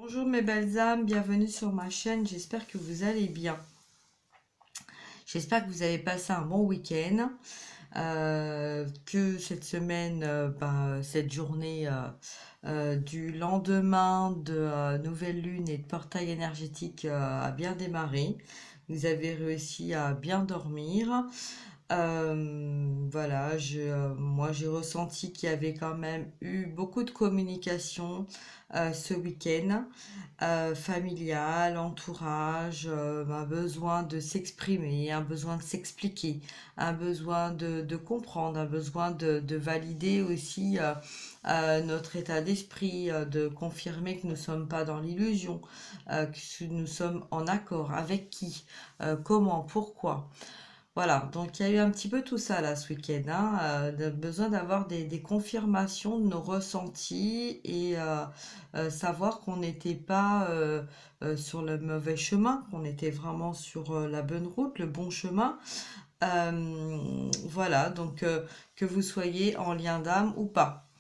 Bonjour mes belles âmes, bienvenue sur ma chaîne, j'espère que vous allez bien. J'espère que vous avez passé un bon week-end, que cette semaine, cette journée du lendemain de nouvelle lune et de portail énergétique a bien démarré. Vous avez réussi à bien dormir. Voilà, moi j'ai ressenti qu'il y avait quand même eu beaucoup de communication ce week-end, familial, entourage, un besoin de s'exprimer, un besoin de s'expliquer, un besoin de comprendre, un besoin de valider aussi notre état d'esprit, de confirmer que nous ne sommes pas dans l'illusion, que nous sommes en accord avec qui, comment, pourquoi. Voilà, donc il y a eu un petit peu tout ça là ce week-end, hein, besoin d'avoir des confirmations de nos ressentis et savoir qu'on n'était pas sur le mauvais chemin, qu'on était vraiment sur la bonne route, le bon chemin. Voilà, donc que vous soyez en lien d'âme ou pas.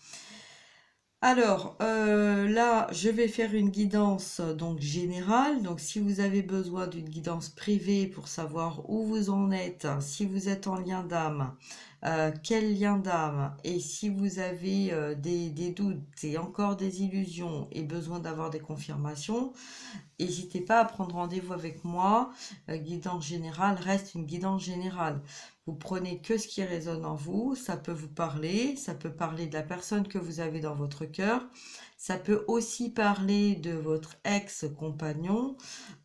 Alors là, je vais faire une guidance donc générale. Donc si vous avez besoin d'une guidance privée pour savoir où vous en êtes, si vous êtes en lien d'âme, quel lien d'âme, et si vous avez des doutes et encore des illusions et besoin d'avoir des confirmations, n'hésitez pas à prendre rendez-vous avec moi. Guidance générale reste une guidance générale. Vous prenez que ce qui résonne en vous, ça peut vous parler, ça peut parler de la personne que vous avez dans votre cœur, ça peut aussi parler de votre ex-compagnon,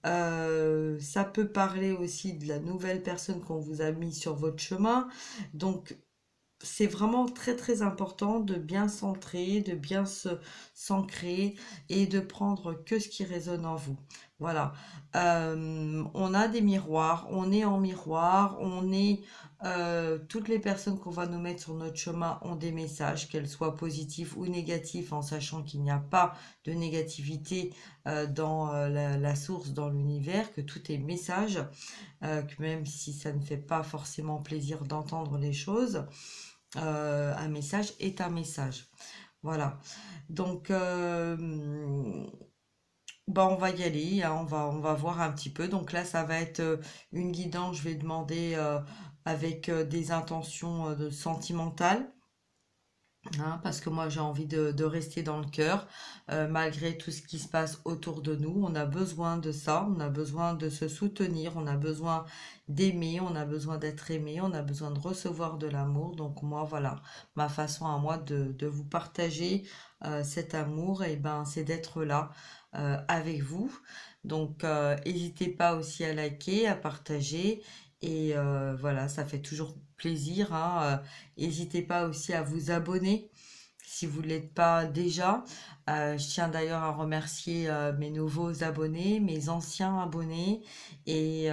ça peut parler aussi de la nouvelle personne qu'on vous a mis sur votre chemin. Donc c'est vraiment très très important de bien centrer, de bien se s'ancrer et de prendre que ce qui résonne en vous. Voilà. On a des miroirs, on est en miroir, toutes les personnes qu'on va nous mettre sur notre chemin ont des messages, qu'elles soient positifs ou négatifs, en sachant qu'il n'y a pas de négativité dans la source, dans l'univers, que tout est message, que même si ça ne fait pas forcément plaisir d'entendre les choses, un message est un message. Voilà. Donc, on va y aller, hein, on va voir un petit peu. Donc là, ça va être une guidance, je vais demander avec des intentions sentimentales. Hein, parce que moi j'ai envie de rester dans le cœur, malgré tout ce qui se passe autour de nous. On a besoin de ça, on a besoin de se soutenir, on a besoin d'aimer, on a besoin d'être aimé, on a besoin de recevoir de l'amour. Donc moi voilà, ma façon à moi de vous partager cet amour, et ben c'est d'être là avec vous. Donc n'hésitez pas aussi à liker, à partager. Et voilà, ça fait toujours plaisir, hein. N'hésitez pas aussi à vous abonner si vous ne l'êtes pas déjà. Je tiens d'ailleurs à remercier mes nouveaux abonnés, mes anciens abonnés. Et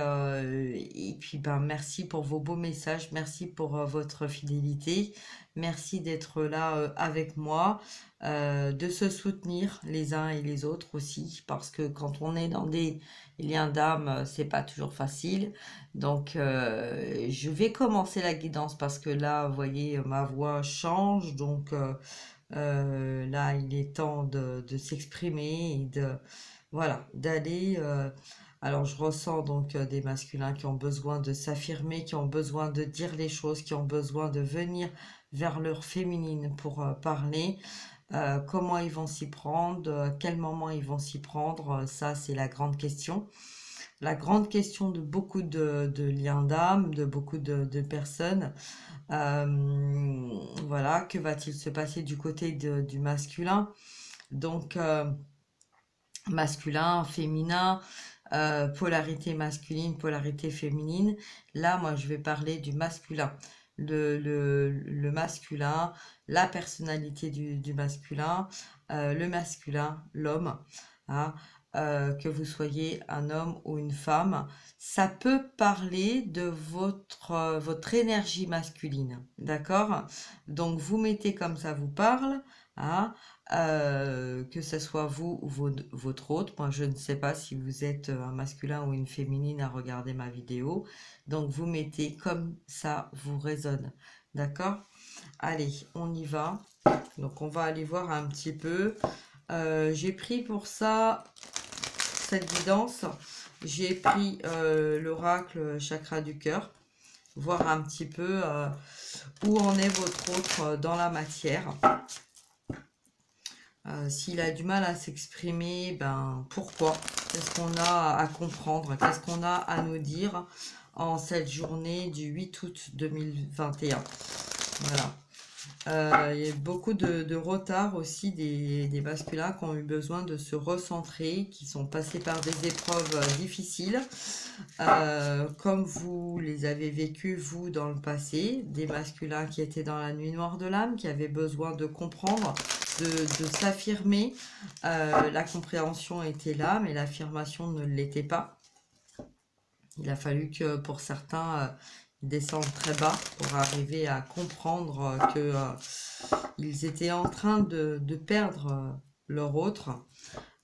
puis merci pour vos beaux messages, merci pour votre fidélité. Merci d'être là avec moi, de se soutenir les uns et les autres aussi, parce que quand on est dans des liens d'âme, c'est pas toujours facile. Donc, je vais commencer la guidance parce que là, vous voyez, ma voix change. Donc, là, il est temps de s'exprimer et voilà, d'aller. Alors, je ressens donc des masculins qui ont besoin de s'affirmer, qui ont besoin de dire les choses, qui ont besoin de venir vers leur féminine pour parler. Comment ils vont s'y prendre, à quel moment ils vont s'y prendre, ça, c'est la grande question. La grande question de beaucoup de liens d'âme, de beaucoup de personnes. Voilà, que va-t-il se passer du côté du masculin? Donc, masculin, féminin, polarité masculine, polarité féminine. Là, moi, je vais parler du masculin. Le masculin, la personnalité du masculin, le masculin, l'homme. Hein, que vous soyez un homme ou une femme, ça peut parler de votre énergie masculine, d'accord? Donc vous mettez comme ça vous parle, hein, que ce soit vous ou votre autre. Moi je ne sais pas si vous êtes un masculin ou une féminine à regarder ma vidéo, donc vous mettez comme ça vous résonne, d'accord? Allez, on y va. Donc on va aller voir un petit peu J'ai pris pour ça, cette guidance, j'ai pris l'oracle chakra du cœur, voir un petit peu où en est votre autre dans la matière. S'il a du mal à s'exprimer, ben pourquoi? Qu'est-ce qu'on a à comprendre? Qu'est-ce qu'on a à nous dire en cette journée du 8 août 2021? Voilà. Il y a beaucoup de retard aussi des masculins qui ont eu besoin de se recentrer, qui sont passés par des épreuves difficiles, comme vous les avez vécues, vous, dans le passé. Des masculins qui étaient dans la nuit noire de l'âme, qui avaient besoin de comprendre, de s'affirmer. La compréhension était là, mais l'affirmation ne l'était pas. Il a fallu que pour certains, ils descendent très bas pour arriver à comprendre que ils étaient en train de perdre leur autre.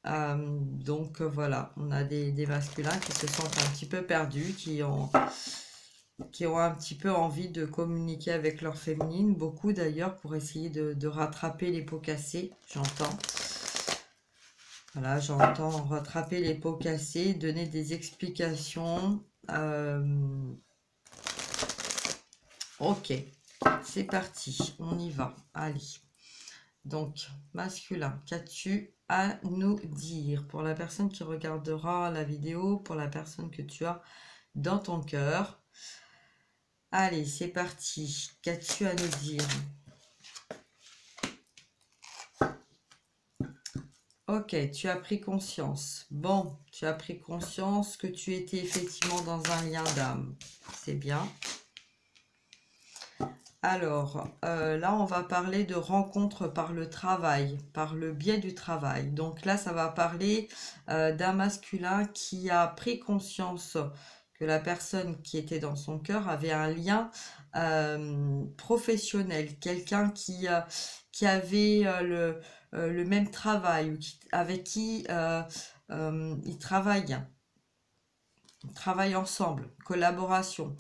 Donc voilà, on a des masculins qui se sentent un petit peu perdus, qui ont un petit peu envie de communiquer avec leur féminine, beaucoup d'ailleurs, pour essayer de rattraper les pots cassés, j'entends. Voilà, j'entends rattraper les pots cassés, donner des explications. Ok, c'est parti, on y va. Allez. Donc, masculin, qu'as-tu à nous dire pour la personne qui regardera la vidéo, pour la personne que tu as dans ton cœur? Allez, c'est parti. Qu'as-tu à nous dire? Ok, tu as pris conscience. Bon, tu as pris conscience que tu étais effectivement dans un lien d'âme. C'est bien. Alors, là, on va parler de rencontres par le travail, par le biais du travail. Donc là, ça va parler d'un masculin qui a pris conscience que la personne qui était dans son cœur avait un lien professionnel, quelqu'un qui avait le même travail, ou avec qui ils travaillent ensemble, collaboration.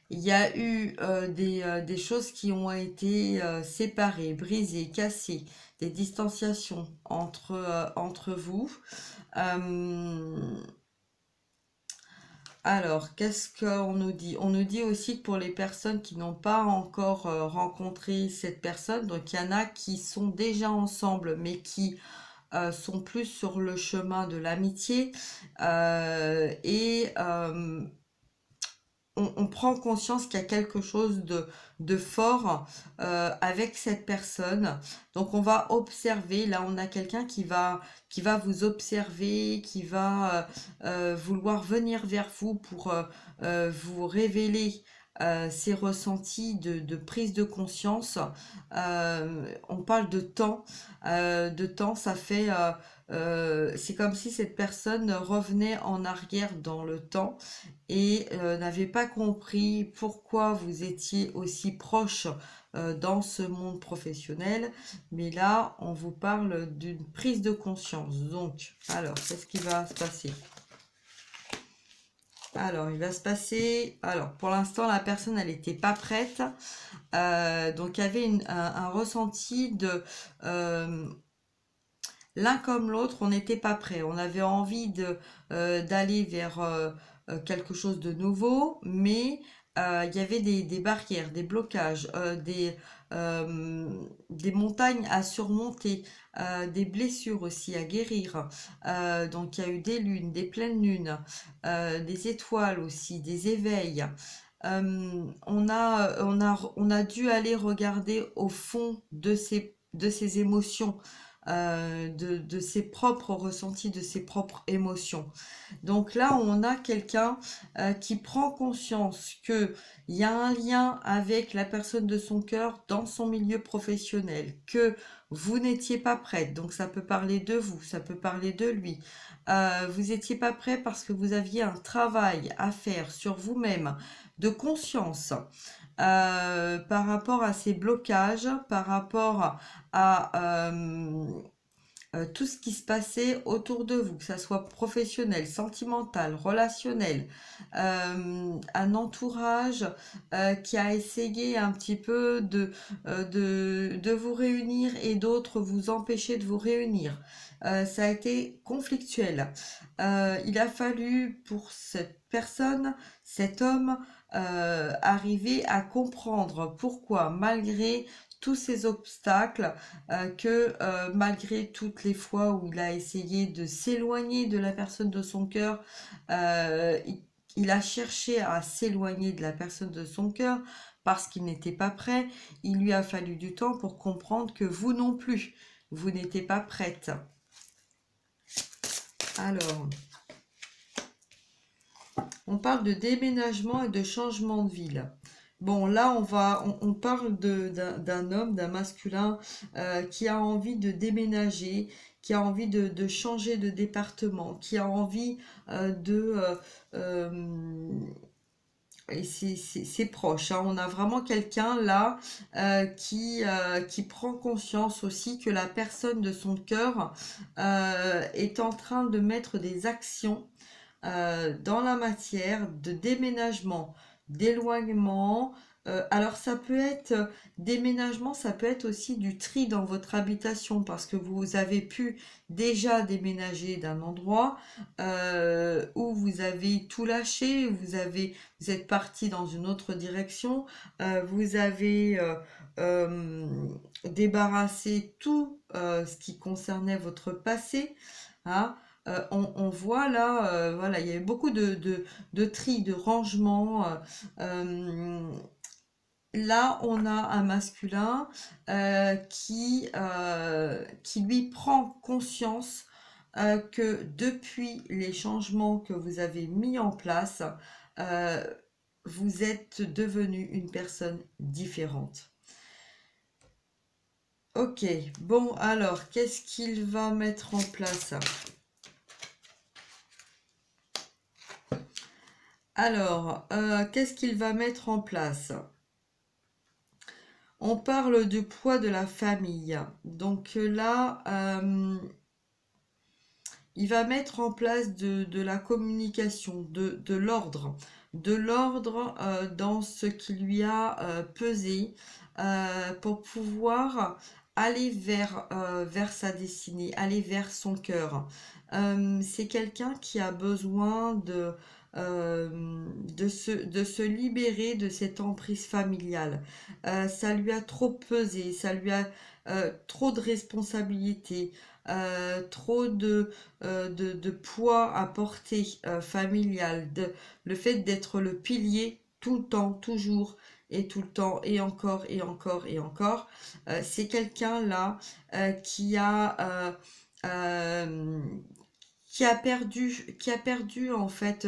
Il y a eu des choses qui ont été séparées, brisées, cassées, des distanciations entre vous. Alors, qu'est-ce qu'on nous dit? On nous dit aussi que pour les personnes qui n'ont pas encore rencontré cette personne, donc il y en a qui sont déjà ensemble, mais qui sont plus sur le chemin de l'amitié, et on prend conscience qu'il y a quelque chose de fort avec cette personne. Donc on va observer, là on a quelqu'un qui va vous observer, qui va vouloir venir vers vous pour vous révéler ses ressentis de prise de conscience. On parle de temps. Ça fait... c'est comme si cette personne revenait en arrière dans le temps et n'avait pas compris pourquoi vous étiez aussi proche dans ce monde professionnel. Mais là, on vous parle d'une prise de conscience. Donc, alors, qu'est-ce qui va se passer? Alors, il va se passer... Alors, pour l'instant, la personne, elle n'était pas prête. Donc, il y avait un ressenti de... l'un comme l'autre, on n'était pas prêt. On avait envie d'aller vers quelque chose de nouveau, mais il y avait des barrières, des blocages, des montagnes à surmonter, des blessures aussi à guérir. Donc il y a eu des lunes, des pleines lunes, des étoiles aussi, des éveils. On a dû aller regarder au fond de ces émotions, de ses propres ressentis, de ses propres émotions. Donc là, on a quelqu'un qui prend conscience qu'il y a un lien avec la personne de son cœur dans son milieu professionnel, que vous n'étiez pas prête. Donc ça peut parler de vous, ça peut parler de lui. Vous n'étiez pas prêt parce que vous aviez un travail à faire sur vous-même de conscience. Par rapport à ces blocages, par rapport à tout ce qui se passait autour de vous, que ça soit professionnel, sentimental, relationnel, un entourage qui a essayé un petit peu de vous réunir et d'autres vous empêcher de vous réunir. Ça a été conflictuel. Il a fallu pour cette personne, cet homme, arriver à comprendre pourquoi, malgré tous ces obstacles, malgré toutes les fois où il a essayé de s'éloigner de la personne de son cœur, il a cherché à s'éloigner de la personne de son cœur parce qu'il n'était pas prêt. Il lui a fallu du temps pour comprendre que vous non plus, vous n'étiez pas prête. Alors, on parle de déménagement et de changement de ville. Bon, là, on parle d'un homme, d'un masculin qui a envie de déménager, qui a envie de changer de département, qui a envie et c'est proche, hein. On a vraiment quelqu'un là qui prend conscience aussi que la personne de son cœur est en train de mettre des actions dans la matière de déménagement, d'éloignement. Alors ça peut être déménagement, ça peut être aussi du tri dans votre habitation parce que vous avez pu déjà déménager d'un endroit où vous avez tout lâché, vous êtes parti dans une autre direction, vous avez débarrassé tout ce qui concernait votre passé, hein. On voit là, voilà, il y avait beaucoup de tri, de rangement. Là, on a un masculin qui lui prend conscience que depuis les changements que vous avez mis en place, euh, vous êtes devenu une personne différente. Ok, bon, alors, qu'est-ce qu'il va mettre en place? Alors, qu'est-ce qu'il va mettre en place? On parle du poids de la famille. Donc là, il va mettre en place de la communication, de l'ordre. De l'ordre dans ce qui lui a pesé pour pouvoir aller vers sa destinée, aller vers son cœur. C'est quelqu'un qui a besoin de se libérer de cette emprise familiale. Ça lui a trop pesé, ça lui a trop de responsabilités, trop de poids à porter familial, le fait d'être le pilier tout le temps, toujours et tout le temps et encore et encore et encore. C'est quelqu'un là euh, qui a perdu en fait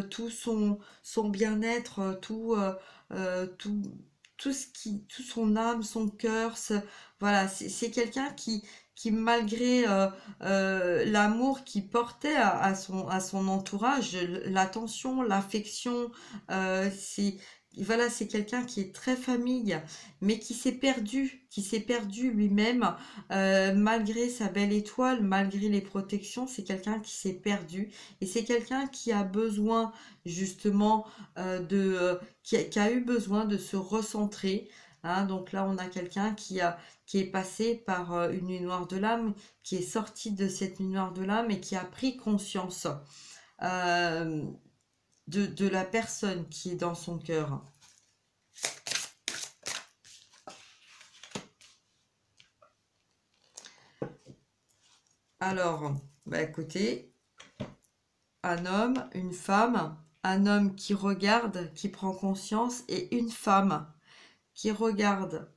tout son bien-être, tout tout son âme, son cœur. Voilà, c'est quelqu'un qui malgré l'amour qu'il portait à son entourage, l'attention, l'affection, c'est voilà, c'est quelqu'un qui est très famille, mais qui s'est perdu lui-même malgré sa belle étoile, malgré les protections. C'est quelqu'un qui s'est perdu et c'est quelqu'un qui a besoin justement qui a eu besoin de se recentrer. Hein. Donc là, on a quelqu'un qui est passé par une nuit noire de l'âme, qui est sorti de cette nuit noire de l'âme et qui a pris conscience euh, de la personne qui est dans son cœur. Alors, bah écoutez, un homme, une femme, un homme qui regarde, qui prend conscience, et une femme qui regarde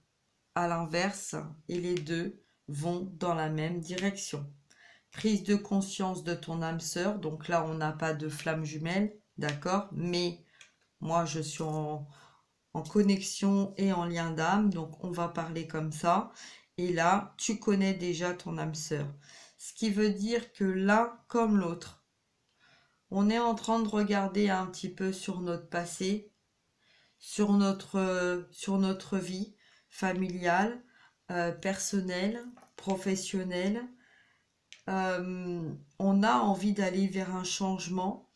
à l'inverse, et les deux vont dans la même direction. Prise de conscience de ton âme sœur, donc là on n'a pas de flamme jumelle, d'accord, mais moi je suis en connexion et en lien d'âme, donc on va parler comme ça, et là tu connais déjà ton âme sœur, ce qui veut dire que l'un comme l'autre, on est en train de regarder un petit peu sur notre passé, sur notre vie familiale, personnelle, professionnelle, on a envie d'aller vers un changement.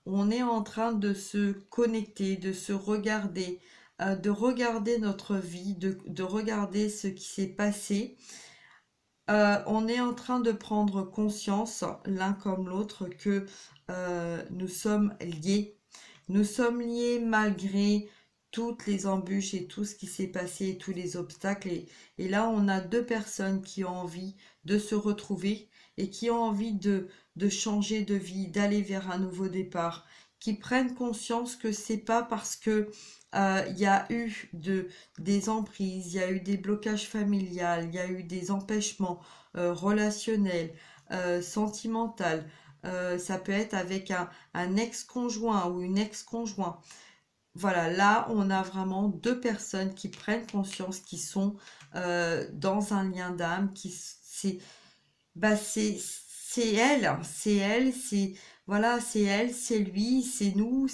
On est en train de se connecter, de se regarder, de regarder notre vie, de regarder ce qui s'est passé. On est en train de prendre conscience, l'un comme l'autre, que nous sommes liés. Nous sommes liés malgré toutes les embûches et tout ce qui s'est passé, et tous les obstacles. Et là, on a deux personnes qui ont envie de se retrouver et qui ont envie de changer de vie, d'aller vers un nouveau départ, qui prennent conscience que c'est pas parce que il y a eu des emprises, il y a eu des blocages familiales, il y a eu des empêchements relationnels, sentimentaux. Ça peut être avec un ex-conjoint ou une ex-conjoint. Voilà, là, on a vraiment deux personnes qui prennent conscience, qui sont dans un lien d'âme, c'est elle, c'est voilà, c'est elle, c'est lui, c'est nous,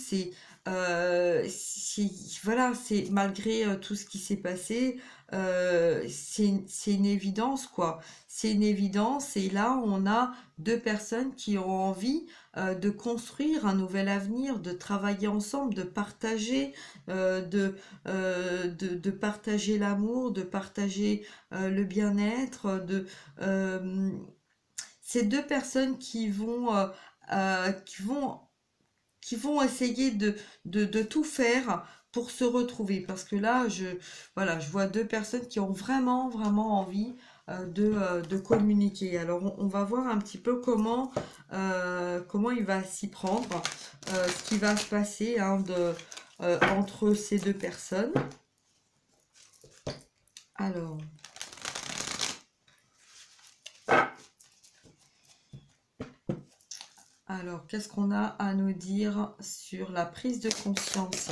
voilà, c'est malgré tout ce qui s'est passé, c'est une évidence quoi. C'est une évidence et là on a deux personnes qui ont envie de construire un nouvel avenir, de travailler ensemble, de partager, de partager l'amour, de partager le bien-être, ces deux personnes qui qui vont essayer de tout faire pour se retrouver. Parce que là, voilà, je vois deux personnes qui ont vraiment, vraiment envie de communiquer. Alors, on va voir un petit peu comment il va s'y prendre, ce qui va se passer hein, entre ces deux personnes. Alors... Alors, qu'est-ce qu'on a à nous dire sur la prise de conscience?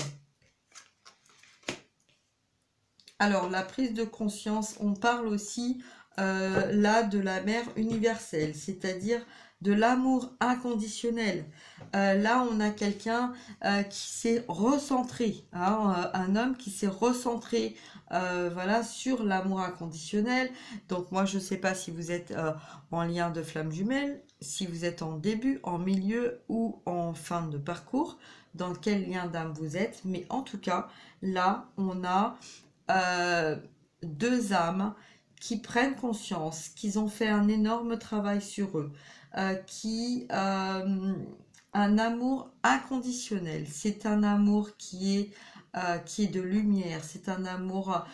Alors, la prise de conscience, on parle aussi là de la mère universelle, c'est-à-dire de l'amour inconditionnel. Là, on a quelqu'un qui s'est recentré, hein, un homme qui s'est recentré voilà, sur l'amour inconditionnel. Donc, moi, je ne sais pas si vous êtes en lien de flamme jumelle, si vous êtes en début, en milieu ou en fin de parcours, dans quel lien d'âme vous êtes. Mais en tout cas, là, on a deux âmes qui prennent conscience qu'ils ont fait un énorme travail sur eux, un amour inconditionnel. C'est un amour qui est de lumière, c'est un amour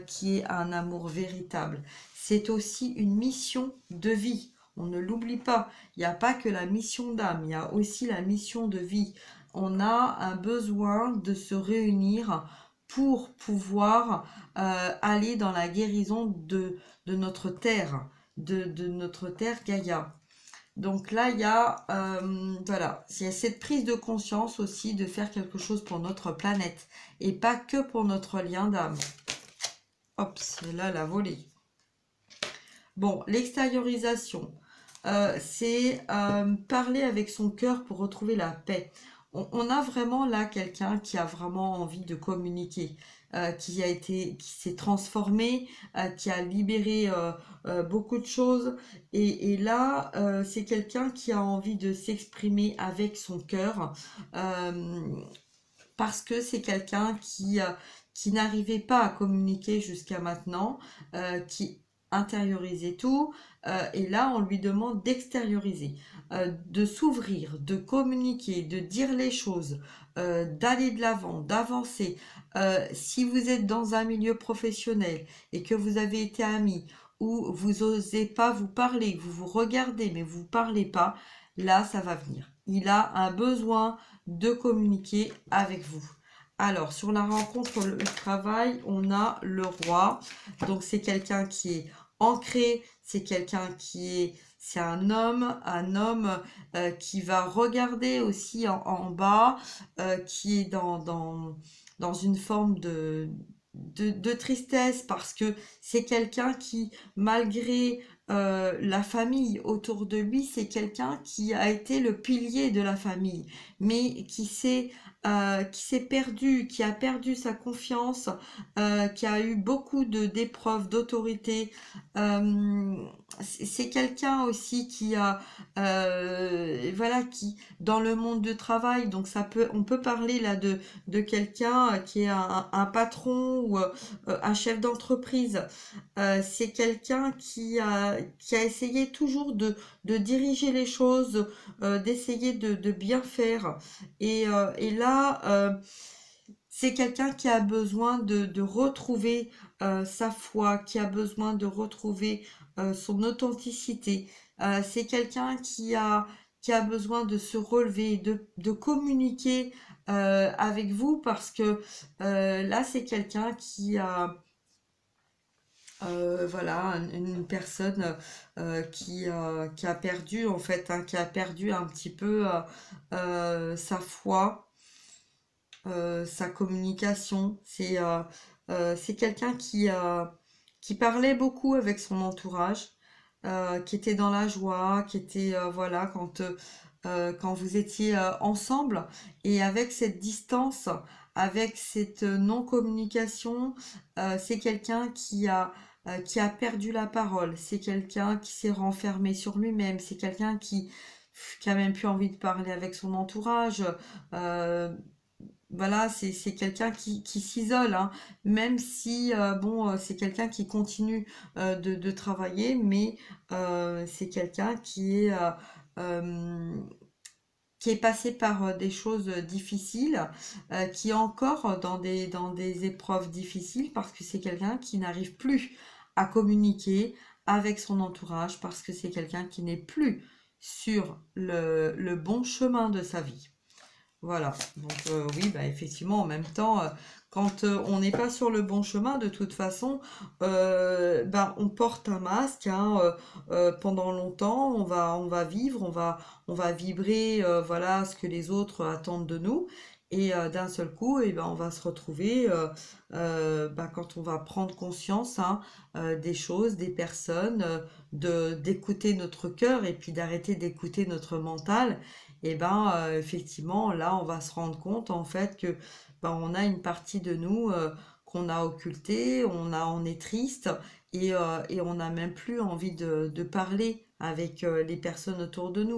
qui est un amour véritable. C'est aussi une mission de vie. On ne l'oublie pas. Il n'y a pas que la mission d'âme, il y a aussi la mission de vie. On a un besoin de se réunir pour pouvoir aller dans la guérison de notre terre, de notre terre Gaïa. Donc là, il y a, voilà, il y a cette prise de conscience aussi de faire quelque chose pour notre planète et pas que pour notre lien d'âme. Hop, c'est là la volée. Bon, l'extériorisation, c'est parler avec son cœur pour retrouver la paix. On a vraiment là quelqu'un qui a vraiment envie de communiquer, qui s'est transformé, qui a libéré beaucoup de choses. Et là, c'est quelqu'un qui a envie de s'exprimer avec son cœur, parce que c'est quelqu'un qui n'arrivait pas à communiquer jusqu'à maintenant, qui intériorisait tout, et là on lui demande d'extérioriser, de s'ouvrir, de communiquer, de dire les choses, d'aller de l'avant, d'avancer. Si vous êtes dans un milieu professionnel et que vous avez été amis, ou vous osez pas vous parler, vous vous regardez mais vous parlez pas, là ça va venir. Il a un besoin de communiquer avec vous. Alors, sur la rencontre, le travail, on a le roi. Donc, c'est quelqu'un qui est ancré, c'est quelqu'un c'est un homme qui va regarder aussi en bas, qui est dans une forme de tristesse parce que c'est quelqu'un qui, malgré la famille autour de lui, c'est quelqu'un qui a été le pilier de la famille, mais qui s'est perdu, qui a perdu sa confiance, qui a eu beaucoup d'épreuves d'autorité. c'est quelqu'un aussi qui a, voilà, qui dans le monde du travail, donc on peut parler là de quelqu'un qui est un patron ou un chef d'entreprise. C'est quelqu'un qui a essayé toujours de diriger les choses, d'essayer de bien faire. Et là, c'est quelqu'un qui a besoin de retrouver sa foi, qui a besoin de retrouver son authenticité. C'est quelqu'un qui a besoin de se relever, de communiquer avec vous parce que là, c'est quelqu'un qui a, voilà, une personne qui a perdu, en fait, hein, qui a perdu un petit peu sa foi, sa communication. C'est quelqu'un qui parlait beaucoup avec son entourage, qui était dans la joie, qui était, voilà, quand vous étiez ensemble, et avec cette distance, avec cette non-communication, c'est quelqu'un qui a perdu la parole, c'est quelqu'un qui s'est renfermé sur lui-même, c'est quelqu'un qui a même plus envie de parler avec son entourage. euh, voilà, c'est quelqu'un qui s'isole, hein, même si, bon, c'est quelqu'un qui continue de travailler, mais c'est quelqu'un euh, qui est passé par des choses difficiles, qui est encore dans des épreuves difficiles, parce que c'est quelqu'un qui n'arrive plus à communiquer avec son entourage, parce que c'est quelqu'un qui n'est plus sur le bon chemin de sa vie. Voilà, donc oui, bah, effectivement, en même temps, quand on n'est pas sur le bon chemin, de toute façon, bah, on porte un masque, hein, pendant longtemps, on va vivre, on va vibrer, voilà, ce que les autres attendent de nous, et d'un seul coup, et ben, on va se retrouver, bah, quand on va prendre conscience, hein, des choses, des personnes, d'écouter notre cœur, et puis d'arrêter d'écouter notre mental, et ben effectivement là on va se rendre compte en fait que ben, on a une partie de nous qu'on a occultée, on est triste, et on n'a même plus envie de parler avec les personnes autour de nous.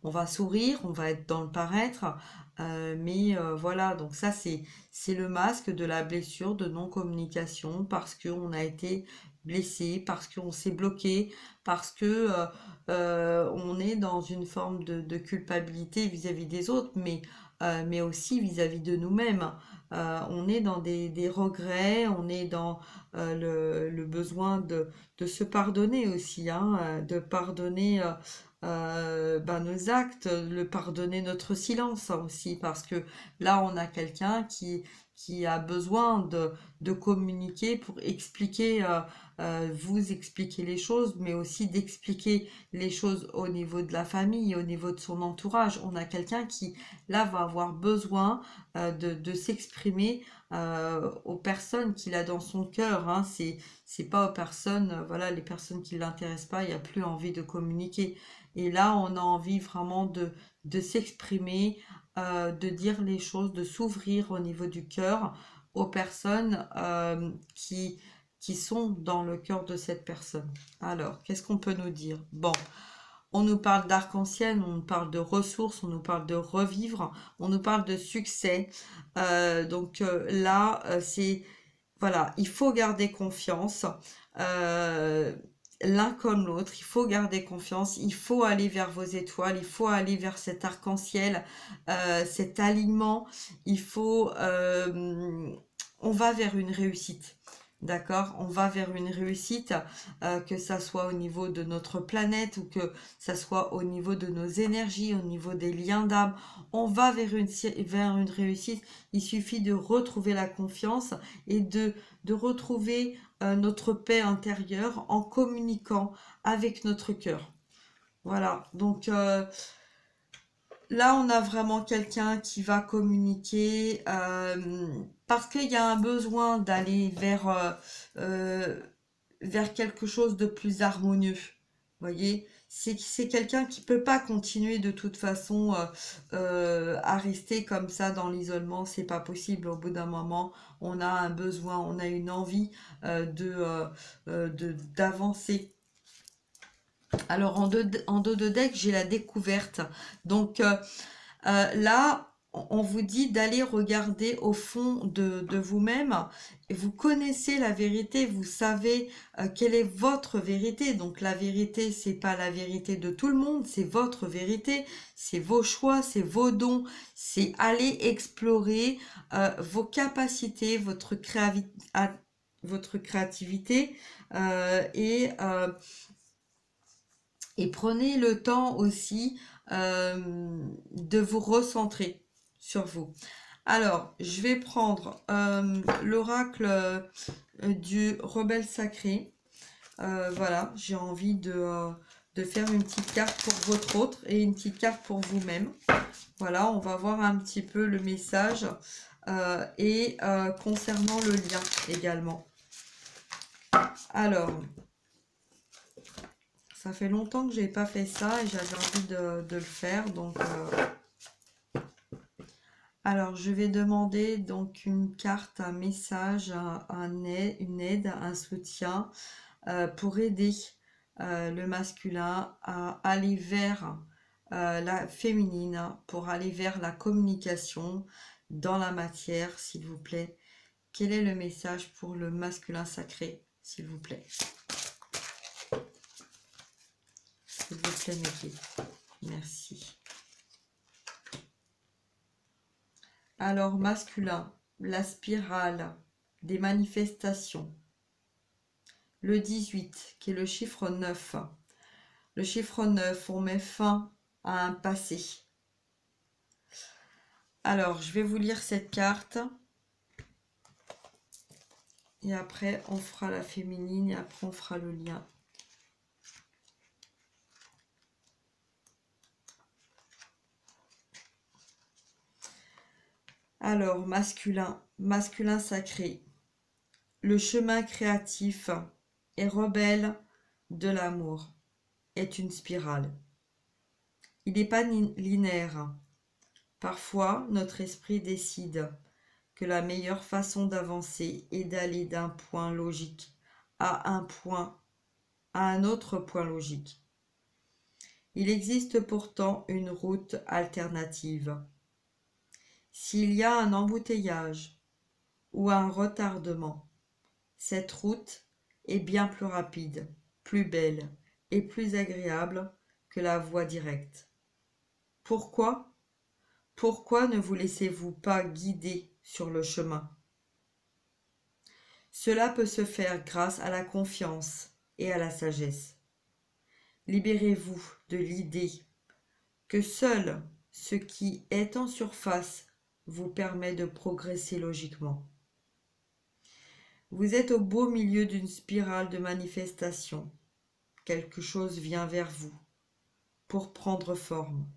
On va sourire, on va être dans le paraître, mais voilà, donc ça c'est le masque de la blessure de non-communication, parce qu'on a été blessé, parce qu'on s'est bloqué, parce que on est dans une forme de culpabilité vis-à-vis des autres, mais aussi vis-à-vis de nous-mêmes. On est dans des regrets, on est dans le besoin de se pardonner aussi, hein, de pardonner ben, nos actes, le pardonner notre silence, hein, aussi, parce que là on a quelqu'un qui a besoin de communiquer pour expliquer, vous expliquer les choses, mais aussi d'expliquer les choses au niveau de la famille, au niveau de son entourage. On a quelqu'un qui, là, va avoir besoin de s'exprimer aux personnes qu'il a dans son cœur. Hein. C'est pas aux personnes, voilà, les personnes qui l'intéressent pas, il n'y a plus envie de communiquer. Et là, on a envie vraiment de s'exprimer, de dire les choses, de s'ouvrir au niveau du cœur aux personnes qui sont dans le cœur de cette personne. Alors, qu'est-ce qu'on peut nous dire? Bon, on nous parle d'arc-en-ciel, on nous parle de ressources, on nous parle de revivre, on nous parle de succès. Donc là, c'est, voilà, il faut garder confiance. Euh, L'un comme l'autre, il faut garder confiance, il faut aller vers vos étoiles, il faut aller vers cet arc-en-ciel, cet alignement, il faut, on va vers une réussite. D'accord? On va vers une réussite, que ça soit au niveau de notre planète ou que ça soit au niveau de nos énergies, au niveau des liens d'âme. On va vers une réussite. Il suffit de retrouver la confiance et de retrouver notre paix intérieure en communiquant avec notre cœur. Voilà, donc là on a vraiment quelqu'un qui va communiquer, parce qu'il y a un besoin d'aller euh, vers quelque chose de plus harmonieux. Vous voyez, c'est quelqu'un qui peut pas continuer de toute façon à rester comme ça dans l'isolement, c'est pas possible. Au bout d'un moment, on a un besoin, on a une envie d'avancer, Alors en dos de deck, j'ai la découverte. Donc là, on vous dit d'aller regarder au fond de vous-même. Et vous connaissez la vérité, vous savez quelle est votre vérité. Donc la vérité, c'est pas la vérité de tout le monde, c'est votre vérité, c'est vos choix, c'est vos dons. C'est aller explorer vos capacités, votre créativité et prenez le temps aussi de vous recentrer sur vous. Alors, je vais prendre l'oracle du rebelle sacré. Voilà, j'ai envie de faire une petite carte pour votre autre et une petite carte pour vous-même. Voilà, on va voir un petit peu le message et concernant le lien également. Alors, ça fait longtemps que je n'ai pas fait ça et j'avais envie de le faire. Donc, alors, je vais demander donc une carte, un message, une aide, un soutien pour aider le masculin à aller vers la féminine, pour aller vers la communication dans la matière, s'il vous plaît. Quel est le message pour le masculin sacré, s'il vous plaît? S'il vous plaît, mes guides. Merci. Alors, masculin, la spirale des manifestations. Le 18, qui est le chiffre 9. Le chiffre 9, on met fin à un passé. Alors, je vais vous lire cette carte. Et après, on fera la féminine et après, on fera le lien. Alors, masculin, masculin sacré. Le chemin créatif et rebelle de l'amour est une spirale. Il n'est pas linéaire. Parfois, notre esprit décide que la meilleure façon d'avancer est d'aller d'un point logique à un autre point logique. Il existe pourtant une route alternative. S'il y a un embouteillage ou un retardement, cette route est bien plus rapide, plus belle et plus agréable que la voie directe. Pourquoi? Pourquoi ne vous laissez-vous pas guider sur le chemin? Cela peut se faire grâce à la confiance et à la sagesse. Libérez-vous de l'idée que seul ce qui est en surface vous permet de progresser logiquement. Vous êtes au beau milieu d'une spirale de manifestation. Quelque chose vient vers vous pour prendre forme.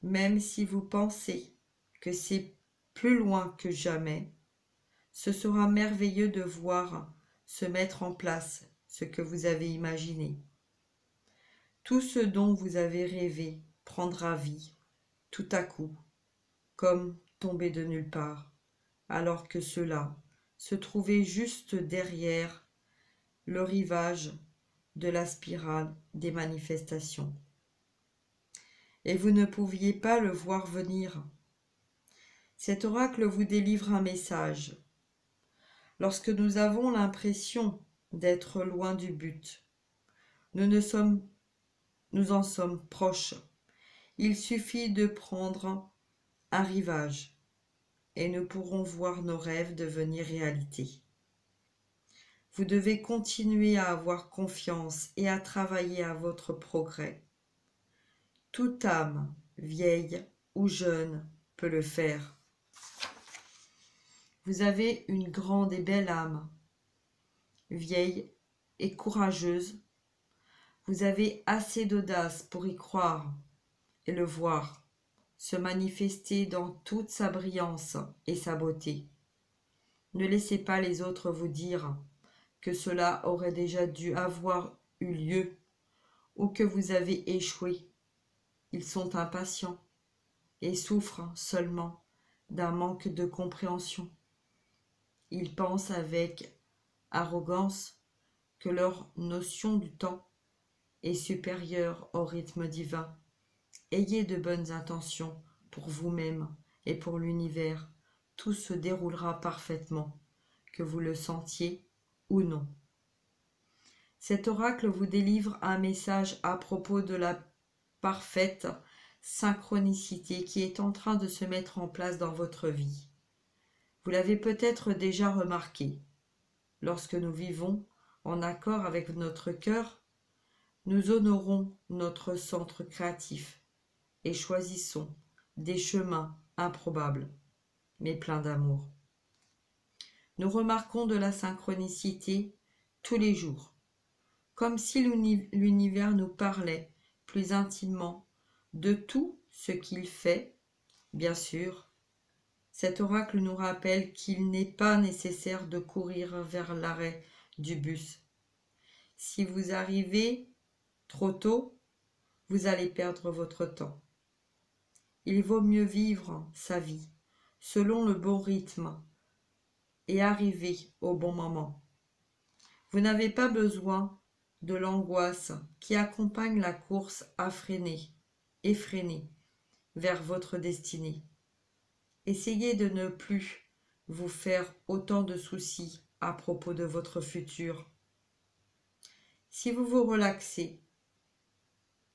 Même si vous pensez que c'est plus loin que jamais, ce sera merveilleux de voir se mettre en place ce que vous avez imaginé. Tout ce dont vous avez rêvé prendra vie, tout à coup, comme tombé de nulle part, alors que cela se trouvait juste derrière le rivage de la spirale des manifestations. Et vous ne pouviez pas le voir venir. Cet oracle vous délivre un message. Lorsque nous avons l'impression d'être loin du but, nous en sommes proches. Il suffit de prendre un rivage et nous pourrons voir nos rêves devenir réalité. Vous devez continuer à avoir confiance et à travailler à votre progrès. Toute âme, vieille ou jeune, peut le faire. Vous avez une grande et belle âme, vieille et courageuse. Vous avez assez d'audace pour y croire et le voir se manifester dans toute sa brillance et sa beauté. Ne laissez pas les autres vous dire que cela aurait déjà dû avoir eu lieu ou que vous avez échoué. Ils sont impatients et souffrent seulement d'un manque de compréhension. Ils pensent avec arrogance que leur notion du temps est supérieur au rythme divin. Ayez de bonnes intentions pour vous-même et pour l'univers. Tout se déroulera parfaitement, que vous le sentiez ou non. Cet oracle vous délivre un message à propos de la parfaite synchronicité qui est en train de se mettre en place dans votre vie. Vous l'avez peut-être déjà remarqué. Lorsque nous vivons en accord avec notre cœur, nous honorons notre centre créatif et choisissons des chemins improbables, mais pleins d'amour. Nous remarquons de la synchronicité tous les jours, comme si l'univers nous parlait plus intimement de tout ce qu'il fait. Bien sûr, cet oracle nous rappelle qu'il n'est pas nécessaire de courir vers l'arrêt du bus. Si vous arrivez trop tôt, vous allez perdre votre temps. Il vaut mieux vivre sa vie selon le bon rythme et arriver au bon moment. Vous n'avez pas besoin de l'angoisse qui accompagne la course effrénée vers votre destinée. Essayez de ne plus vous faire autant de soucis à propos de votre futur. Si vous vous relaxez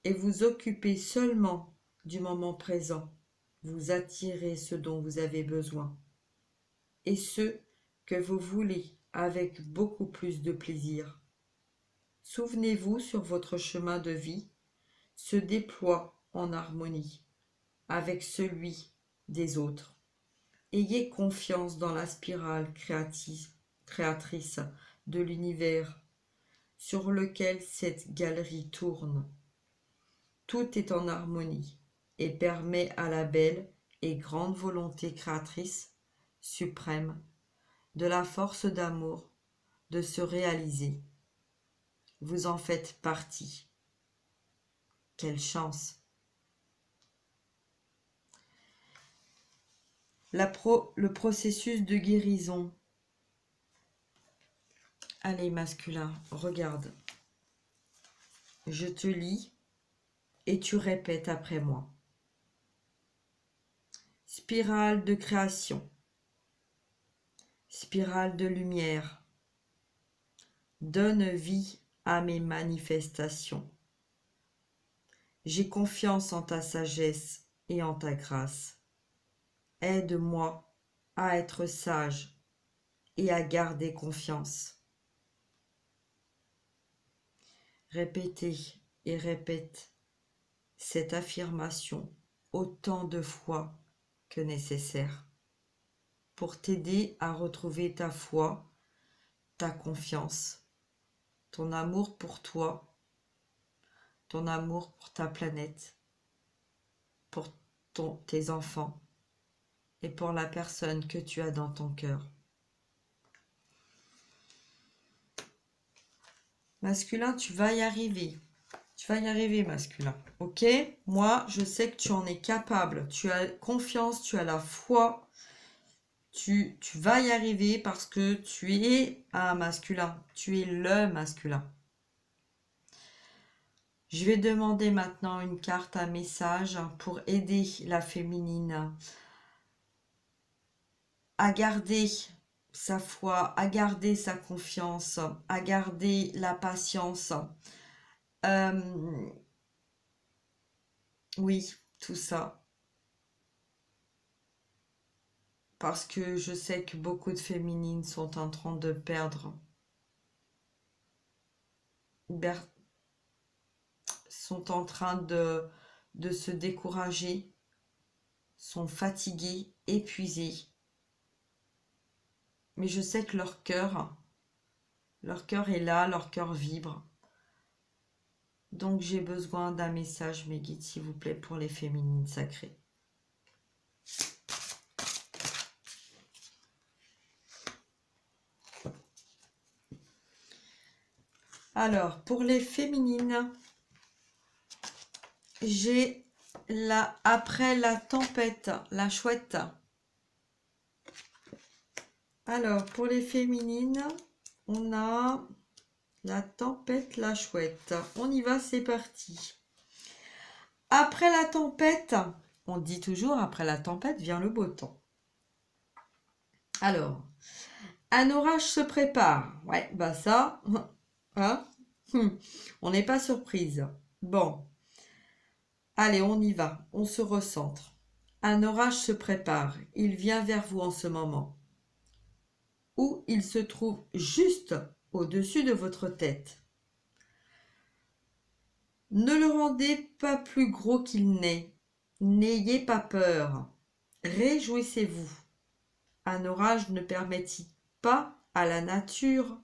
et vous occupez seulement du moment présent, vous attirez ce dont vous avez besoin et ce que vous voulez avec beaucoup plus de plaisir. Souvenez-vous sur votre chemin de vie se déploie en harmonie avec celui des autres. Ayez confiance dans la spirale créatrice de l'univers sur lequel cette galerie tourne. Tout est en harmonie et permet à la belle et grande volonté créatrice suprême de la force d'amour de se réaliser. Vous en faites partie. Quelle chance! Le processus de guérison. Allez, masculin, regarde. Je te lis et tu répètes après moi. Spirale de création. Spirale de lumière. Donne vie à mes manifestations. J'ai confiance en ta sagesse et en ta grâce. Aide-moi à être sage et à garder confiance. Répétez et répète cette affirmation autant de fois que nécessaire pour t'aider à retrouver ta foi, ta confiance, ton amour pour toi, ton amour pour ta planète, pour tes enfants et pour la personne que tu as dans ton cœur. Masculin, tu vas y arriver. Tu vas y arriver, masculin. Ok? Moi, je sais que tu en es capable. Tu as confiance, tu as la foi. Tu vas y arriver parce que tu es un masculin. Tu es le masculin. Je vais demander maintenant une carte, un message pour aider la féminine à garder sa foi, à garder sa confiance, à garder la patience. Oui, tout ça. Parce que je sais que beaucoup de féminines sont en train de perdre, sont en train de se décourager, sont fatiguées, épuisées. Mais je sais que leur cœur est là, leur cœur vibre. Donc j'ai besoin d'un message, mes guides, s'il vous plaît, pour les féminines sacrées. Alors, pour les féminines, j'ai après la tempête, la chouette. Alors, pour les féminines, on a La tempête, la chouette. On y va, c'est parti. Après la tempête, on dit toujours après la tempête vient le beau temps. Alors, un orage se prépare. Ouais, bah ça, hein, on n'est pas surprise. Bon, allez, on y va, on se recentre. Un orage se prépare, il vient vers vous en ce moment. Ou il se trouve juste au-dessus de votre tête. Ne le rendez pas plus gros qu'il n'est. N'ayez pas peur. Réjouissez-vous. Un orage ne permet-il pas à la nature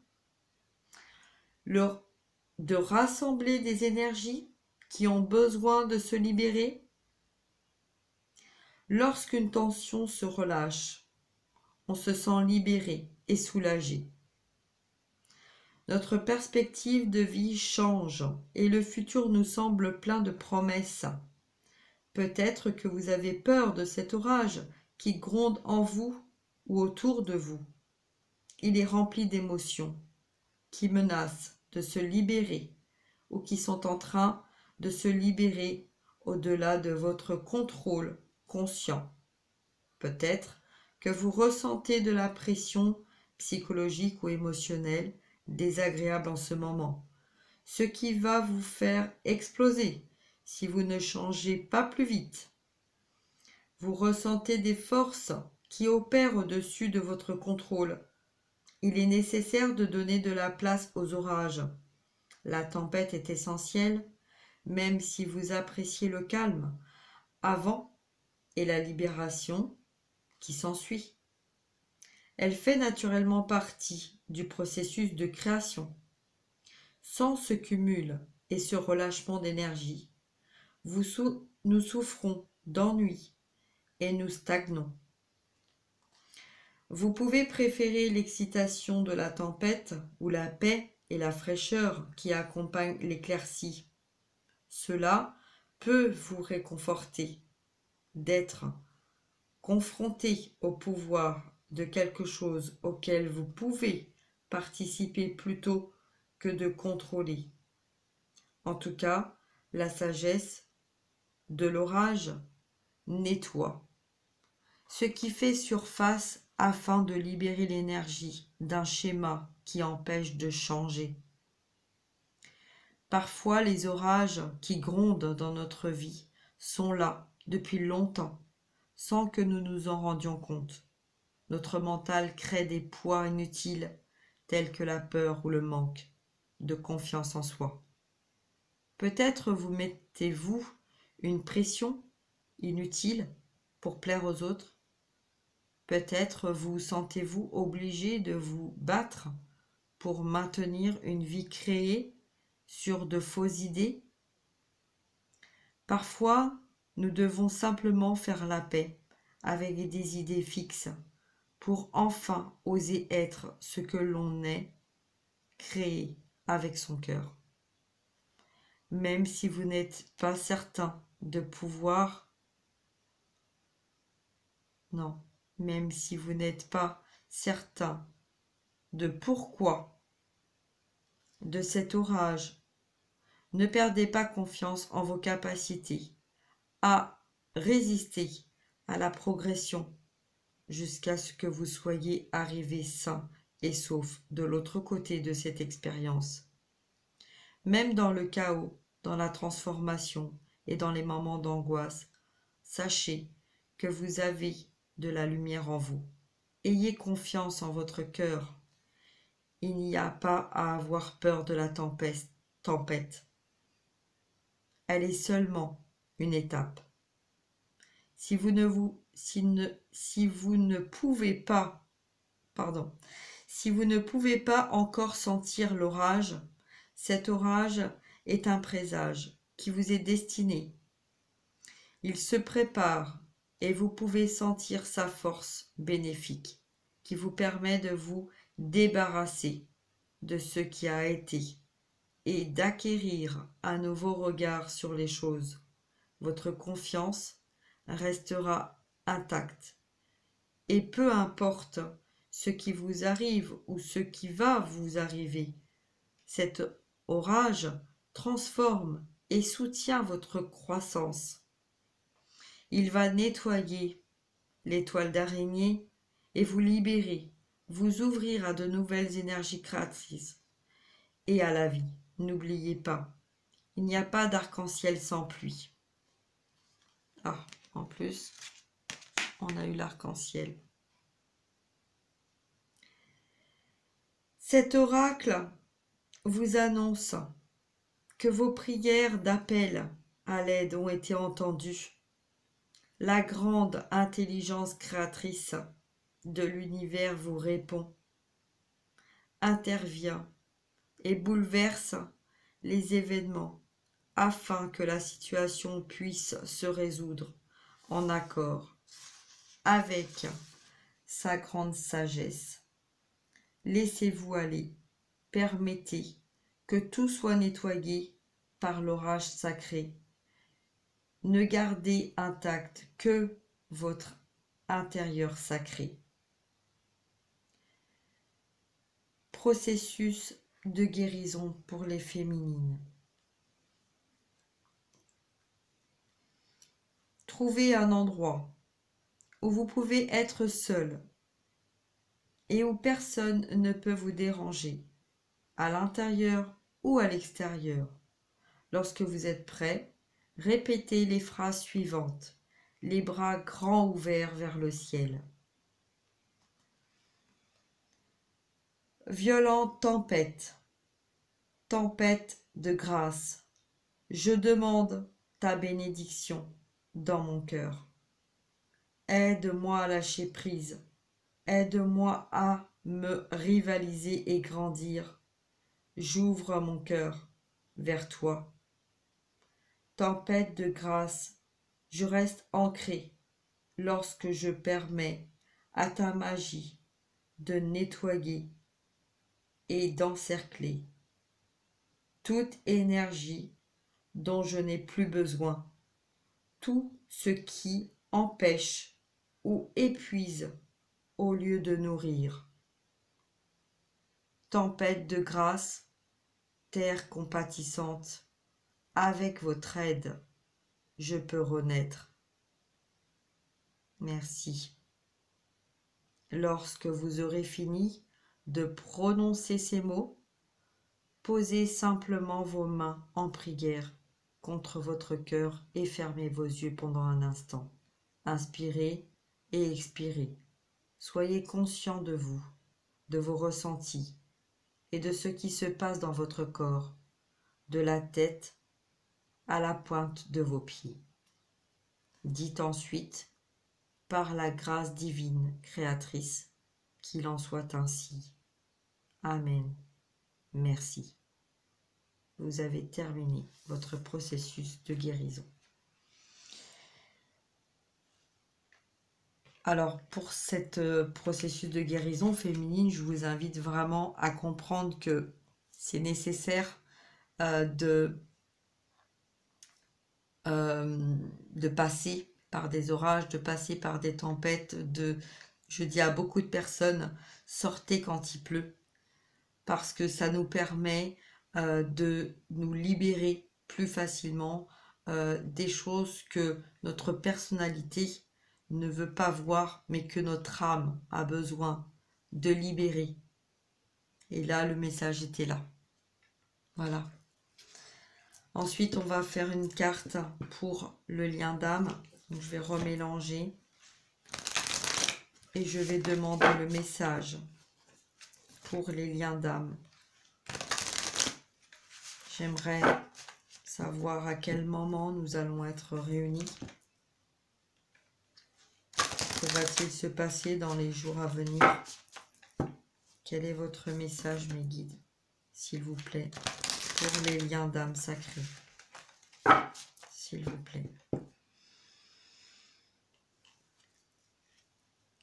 de rassembler des énergies qui ont besoin de se libérer? Lorsqu'une tension se relâche, on se sent libéré et soulagé. Notre perspective de vie change et le futur nous semble plein de promesses. Peut-être que vous avez peur de cet orage qui gronde en vous ou autour de vous. Il est rempli d'émotions qui menacent de se libérer ou qui sont en train de se libérer au-delà de votre contrôle conscient. Peut-être que vous ressentez de la pression psychologique ou émotionnelle désagréable en ce moment, ce qui va vous faire exploser si vous ne changez pas plus vite. Vous ressentez des forces qui opèrent au-dessus de votre contrôle. Il est nécessaire de donner de la place aux orages. La tempête est essentielle, même si vous appréciez le calme avant et la libération qui s'ensuit. Elle fait naturellement partie du processus de création. Sans ce cumul et ce relâchement d'énergie, nous souffrons d'ennui et nous stagnons. Vous pouvez préférer l'excitation de la tempête ou la paix et la fraîcheur qui accompagnent l'éclaircie. Cela peut vous réconforter d'être confronté au pouvoir de quelque chose auquel vous pouvez participer plutôt que de contrôler. En tout cas, la sagesse de l'orage nettoie ce qui fait surface afin de libérer l'énergie d'un schéma qui empêche de changer. Parfois, les orages qui grondent dans notre vie sont là depuis longtemps, sans que nous nous en rendions compte. Notre mental crée des poids inutiles, tels que la peur ou le manque de confiance en soi. Peut-être vous mettez-vous une pression inutile pour plaire aux autres. Peut-être vous sentez-vous obligé de vous battre pour maintenir une vie créée sur de fausses idées. Parfois, nous devons simplement faire la paix avec des idées fixes pour enfin oser être ce que l'on est, créé avec son cœur. Même si vous n'êtes pas certain de pouvoir, non, même si vous n'êtes pas certain de pourquoi de cet orage, ne perdez pas confiance en vos capacités à résister à la progression jusqu'à ce que vous soyez arrivé sain et sauf de l'autre côté de cette expérience. Même dans le chaos, dans la transformation et dans les moments d'angoisse, sachez que vous avez de la lumière en vous. Ayez confiance en votre cœur. Il n'y a pas à avoir peur de la tempête. Elle est seulement une étape. Si vous ne pouvez pas encore sentir l'orage, cet orage est un présage qui vous est destiné. Il se prépare et vous pouvez sentir sa force bénéfique qui vous permet de vous débarrasser de ce qui a été et d'acquérir un nouveau regard sur les choses. Votre confiance restera intacte et peu importe ce qui vous arrive ou ce qui va vous arriver, Cet orage transforme et soutient votre croissance. Il va nettoyer l'étoile d'araignée et vous libérer, vous ouvrir à de nouvelles énergies créatrices et à la vie. N'oubliez pas, il n'y a pas d'arc-en-ciel sans pluie. Ah, en plus, on a eu l'arc-en-ciel. Cet oracle vous annonce que vos prières d'appel à l'aide ont été entendues. La grande intelligence créatrice de l'univers vous répond, intervient et bouleverse les événements afin que la situation puisse se résoudre en accord avec sa grande sagesse. Laissez-vous aller, permettez que tout soit nettoyé par l'orage sacré. Ne gardez intact que votre intérieur sacré. Processus de guérison pour les féminines. Trouvez un endroit où vous pouvez être seul et où personne ne peut vous déranger, à l'intérieur ou à l'extérieur. Lorsque vous êtes prêt, répétez les phrases suivantes, les bras grands ouverts vers le ciel. Violente tempête, tempête de grâce, je demande ta bénédiction dans mon cœur. Aide-moi à lâcher prise, aide-moi à me rivaliser et grandir. J'ouvre mon cœur vers toi. Tempête de grâce, je reste ancré lorsque je permets à ta magie de nettoyer et d'encercler toute énergie dont je n'ai plus besoin, tout ce qui empêche ou épuise au lieu de nourrir. Tempête de grâce, terre compatissante, avec votre aide, je peux renaître. Merci. Lorsque vous aurez fini de prononcer ces mots, posez simplement vos mains en prière contre votre cœur et fermez vos yeux pendant un instant. Inspirez et expirez. Soyez conscient de vous, de vos ressentis et de ce qui se passe dans votre corps, de la tête à la pointe de vos pieds. Dites ensuite, par la grâce divine créatrice, qu'il en soit ainsi. Amen. Merci. Vous avez terminé votre processus de guérison. Alors, pour ce processus de guérison féminine, je vous invite vraiment à comprendre que c'est nécessaire de passer par des orages, de passer par des tempêtes. Je dis à beaucoup de personnes, sortez quand il pleut, parce que ça nous permet de nous libérer plus facilement des choses que notre personnalité ne veut pas voir, mais que notre âme a besoin de libérer. Et là, le message était là. Voilà. Ensuite, on va faire une carte pour le lien d'âme. Donc, je vais remélanger. Et je vais demander le message pour les liens d'âme. J'aimerais savoir à quel moment nous allons être réunis. Que va-t-il se passer dans les jours à venir? Quel est votre message, mes guides, s'il vous plaît, pour les liens d'âme sacrés? S'il vous plaît.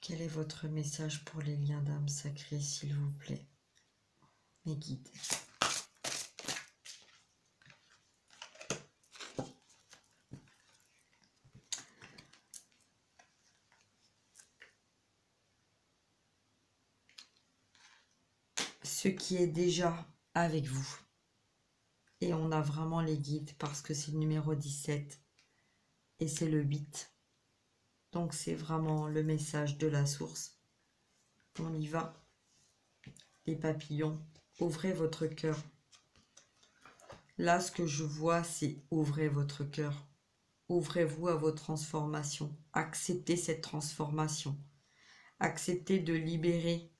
Quel est votre message pour les liens d'âme sacrés, s'il vous plaît, mes guides? Ce qui est déjà avec vous. Et on a vraiment les guides parce que c'est le numéro 17 et c'est le 8. Donc c'est vraiment le message de la source. On y va. Les papillons, ouvrez votre cœur. Là, ce que je vois, c'est ouvrez votre cœur. Ouvrez-vous à vos transformations. Acceptez cette transformation. Acceptez de libérer,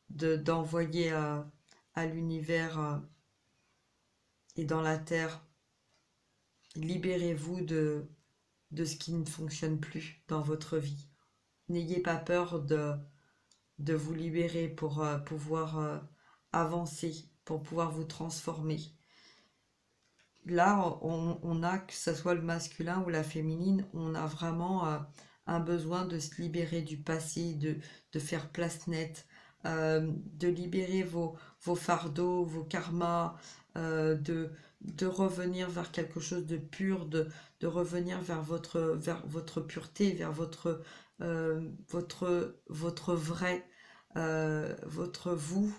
d'envoyer à l'univers et dans la terre. Libérez-vous de ce qui ne fonctionne plus dans votre vie. N'ayez pas peur de vous libérer pour pouvoir avancer, pour pouvoir vous transformer. Là, on a, que ce soit le masculin ou la féminine, on a vraiment un besoin de se libérer du passé, de faire place nette, de libérer vos fardeaux, vos karmas, de revenir vers quelque chose de pur, de revenir vers votre pureté, vers votre vrai, votre vous.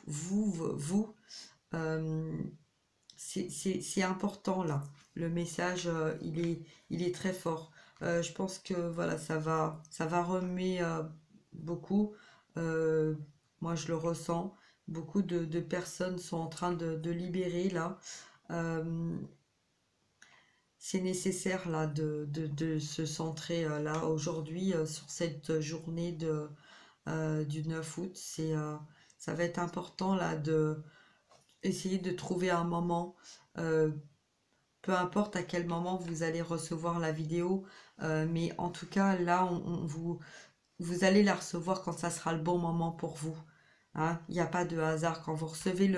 C'est important là. Le message, il est très fort. Je pense que voilà, ça va remuer beaucoup. Euh, Moi, je le ressens. Beaucoup de personnes sont en train de libérer là. Euh, c'est nécessaire là de se centrer là aujourd'hui sur cette journée du 9 août. Ça va être important là de essayer de trouver un moment, euh, peu importe à quel moment vous allez recevoir la vidéo, mais en tout cas là vous allez la recevoir quand ça sera le bon moment pour vous. Hein. Il n'y a pas de hasard. Quand vous recevez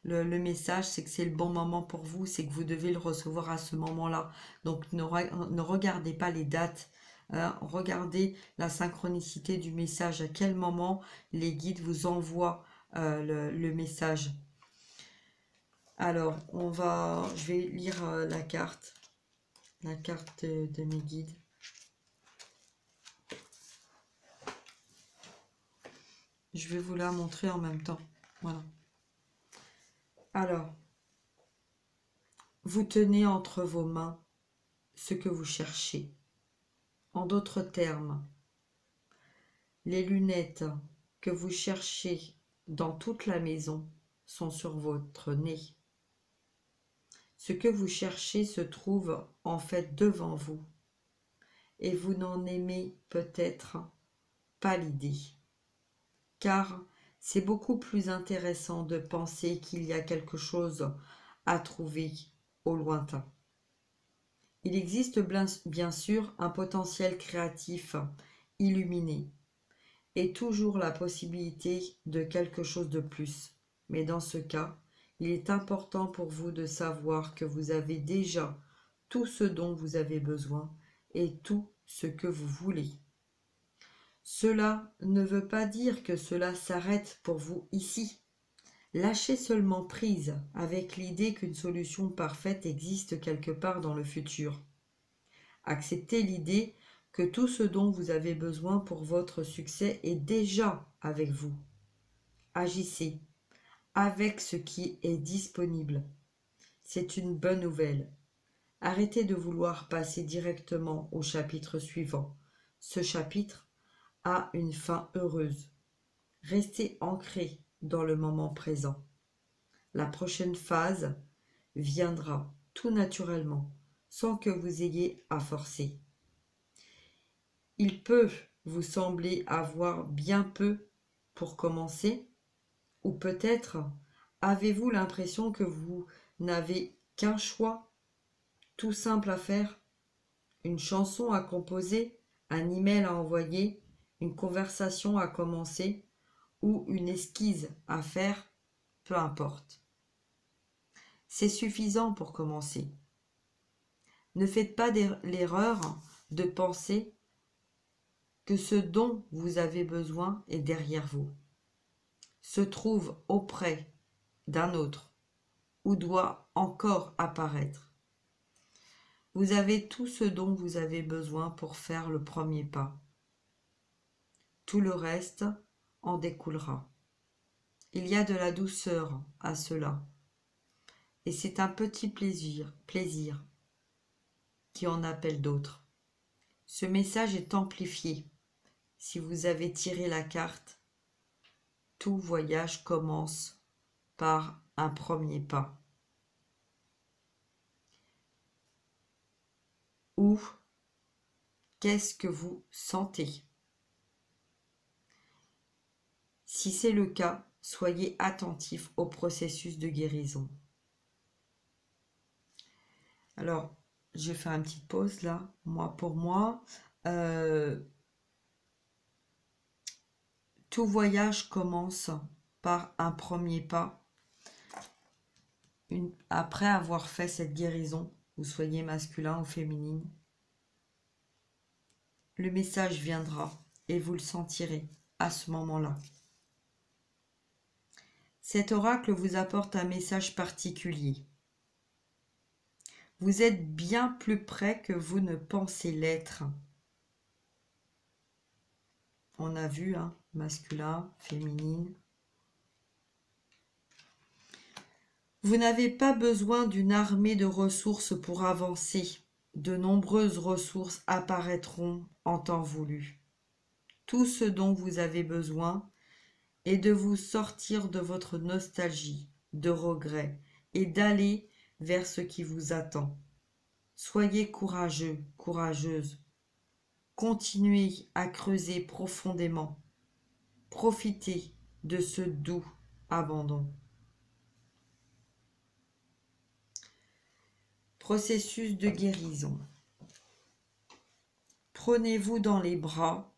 le message, c'est que c'est le bon moment pour vous, c'est que vous devez le recevoir à ce moment-là. Donc ne regardez pas les dates. Hein. Regardez la synchronicité du message, à quel moment les guides vous envoient le message. Alors, je vais lire la carte de mes guides. Je vais vous la montrer en même temps. Voilà. Alors, vous tenez entre vos mains ce que vous cherchez. En d'autres termes, les lunettes que vous cherchez dans toute la maison sont sur votre nez. Ce que vous cherchez se trouve en fait devant vous et vous n'en aimez peut-être pas l'idée, car c'est beaucoup plus intéressant de penser qu'il y a quelque chose à trouver au lointain. Il existe bien sûr un potentiel créatif illuminé et toujours la possibilité de quelque chose de plus, mais dans ce cas, il est important pour vous de savoir que vous avez déjà tout ce dont vous avez besoin et tout ce que vous voulez. Cela ne veut pas dire que cela s'arrête pour vous ici. Lâchez seulement prise avec l'idée qu'une solution parfaite existe quelque part dans le futur. Acceptez l'idée que tout ce dont vous avez besoin pour votre succès est déjà avec vous. Agissez avec ce qui est disponible. C'est une bonne nouvelle. Arrêtez de vouloir passer directement au chapitre suivant. Ce chapitre a une fin heureuse. Restez ancré dans le moment présent. La prochaine phase viendra tout naturellement, sans que vous ayez à forcer. Il peut vous sembler avoir bien peu pour commencer, ou peut-être avez-vous l'impression que vous n'avez qu'un choix tout simple à faire, une chanson à composer, un email à envoyer, une conversation à commencer ou une esquisse à faire, peu importe. C'est suffisant pour commencer. Ne faites pas l'erreur de penser que ce dont vous avez besoin est derrière vous, se trouve auprès d'un autre ou doit encore apparaître. Vous avez tout ce dont vous avez besoin pour faire le premier pas. Tout le reste en découlera. Il y a de la douceur à cela. Et c'est un petit plaisir qui en appelle d'autres. Ce message est amplifié. Si vous avez tiré la carte, tout voyage commence par un premier pas. Ou qu'est-ce que vous sentez? Si c'est le cas, soyez attentif au processus de guérison. Alors, je vais faire une petite pause là, pour moi. Tout voyage commence par un premier pas. Après avoir fait cette guérison, vous soyez masculin ou féminine, le message viendra et vous le sentirez à ce moment-là. Cet oracle vous apporte un message particulier. Vous êtes bien plus près que vous ne pensez l'être. On a vu, hein, masculin, féminine. Vous n'avez pas besoin d'une armée de ressources pour avancer. De nombreuses ressources apparaîtront en temps voulu. Tout ce dont vous avez besoin est de vous sortir de votre nostalgie, de regrets, et d'aller vers ce qui vous attend. Soyez courageux, courageuse. Continuez à creuser profondément. Profitez de ce doux abandon. Processus de guérison. Prenez-vous dans les bras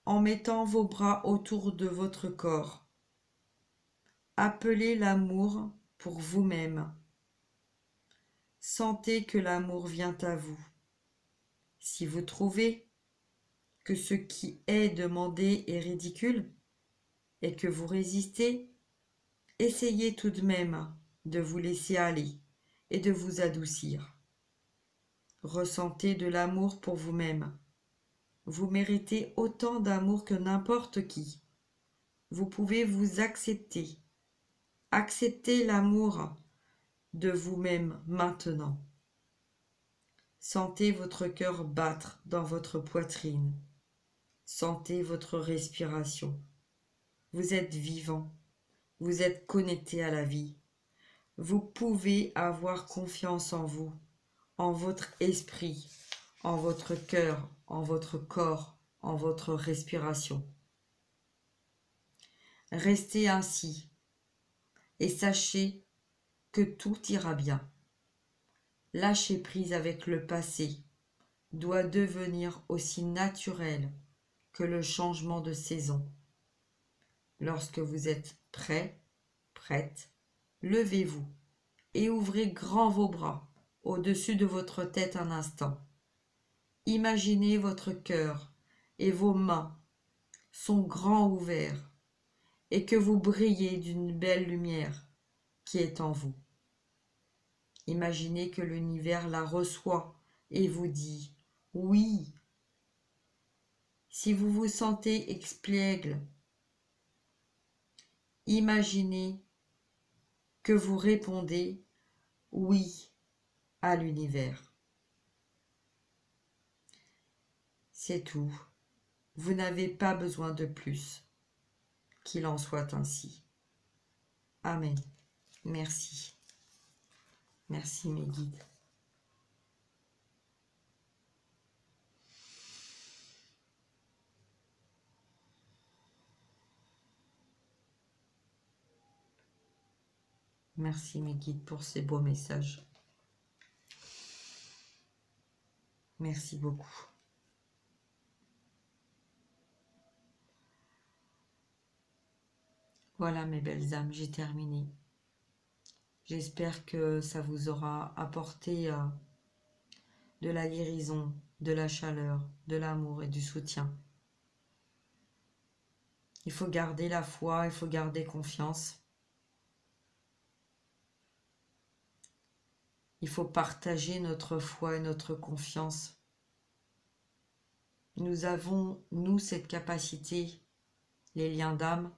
en mettant vos bras autour de votre corps. Appelez l'amour pour vous-même. Sentez que l'amour vient à vous. Si vous trouvez que ce qui est demandé est ridicule et que vous résistez, essayez tout de même de vous laisser aller et de vous adoucir. Ressentez de l'amour pour vous-même. Vous méritez autant d'amour que n'importe qui. Vous pouvez vous accepter. Acceptez l'amour de vous-même maintenant. Sentez votre cœur battre dans votre poitrine. Sentez votre respiration. Vous êtes vivant. Vous êtes connecté à la vie. Vous pouvez avoir confiance en vous, en votre esprit, en votre cœur, en votre corps, en votre respiration. Restez ainsi et sachez que tout ira bien. Lâcher prise avec le passé doit devenir aussi naturel que le changement de saison. Lorsque vous êtes prêt, prête, levez-vous et ouvrez grand vos bras au-dessus de votre tête un instant. Imaginez votre cœur et vos mains sont grands ouverts et que vous brillez d'une belle lumière qui est en vous. Imaginez que l'univers la reçoit et vous dit « oui ». Si vous vous sentez espiègle, imaginez que vous répondez « oui » à l'univers. C'est tout. Vous n'avez pas besoin de plus. Qu'il en soit ainsi. Amen. Merci. Merci mes guides. Merci mes guides pour ces beaux messages. Merci beaucoup. Voilà mes belles âmes, j'ai terminé. J'espère que ça vous aura apporté de la guérison, de la chaleur, de l'amour et du soutien. Il faut garder la foi, il faut garder confiance. Il faut partager notre foi et notre confiance. Nous avons, nous, cette capacité, les liens d'âme,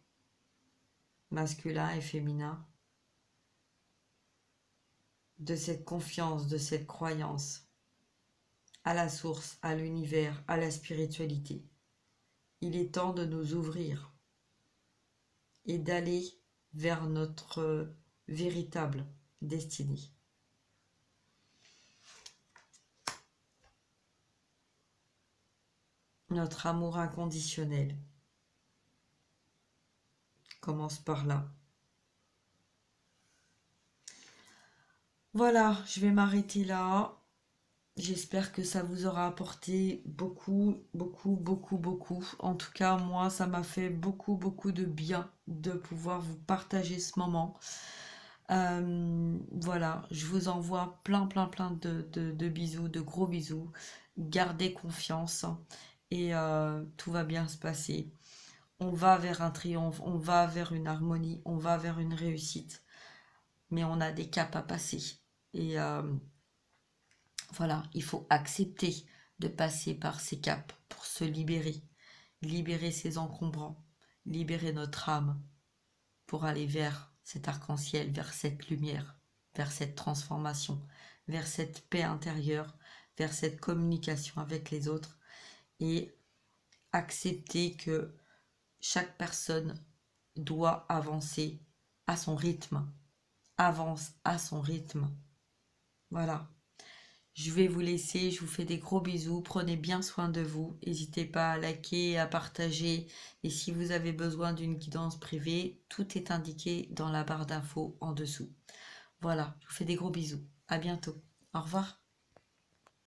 masculin et féminin, de cette confiance, de cette croyance à la source, à l'univers, à la spiritualité. Il est temps de nous ouvrir et d'aller vers notre véritable destinée. Notre amour inconditionnel commence par là. Voilà, je vais m'arrêter là. J'espère que ça vous aura apporté beaucoup. En tout cas, moi, ça m'a fait beaucoup de bien de pouvoir vous partager ce moment. Voilà, je vous envoie plein de bisous, de gros bisous. Gardez confiance et tout va bien se passer. On va vers un triomphe, on va vers une harmonie, on va vers une réussite. Mais on a des caps à passer. Et voilà, il faut accepter de passer par ces caps pour se libérer. Libérer ses encombrants, libérer notre âme pour aller vers cet arc-en-ciel, vers cette lumière, vers cette transformation, vers cette paix intérieure, vers cette communication avec les autres et accepter que chaque personne doit avancer à son rythme, avance à son rythme. Voilà. Je vais vous laisser, je vous fais des gros bisous, prenez bien soin de vous, n'hésitez pas à liker, à partager, et si vous avez besoin d'une guidance privée, tout est indiqué dans la barre d'infos en dessous. Voilà, je vous fais des gros bisous, à bientôt, au revoir.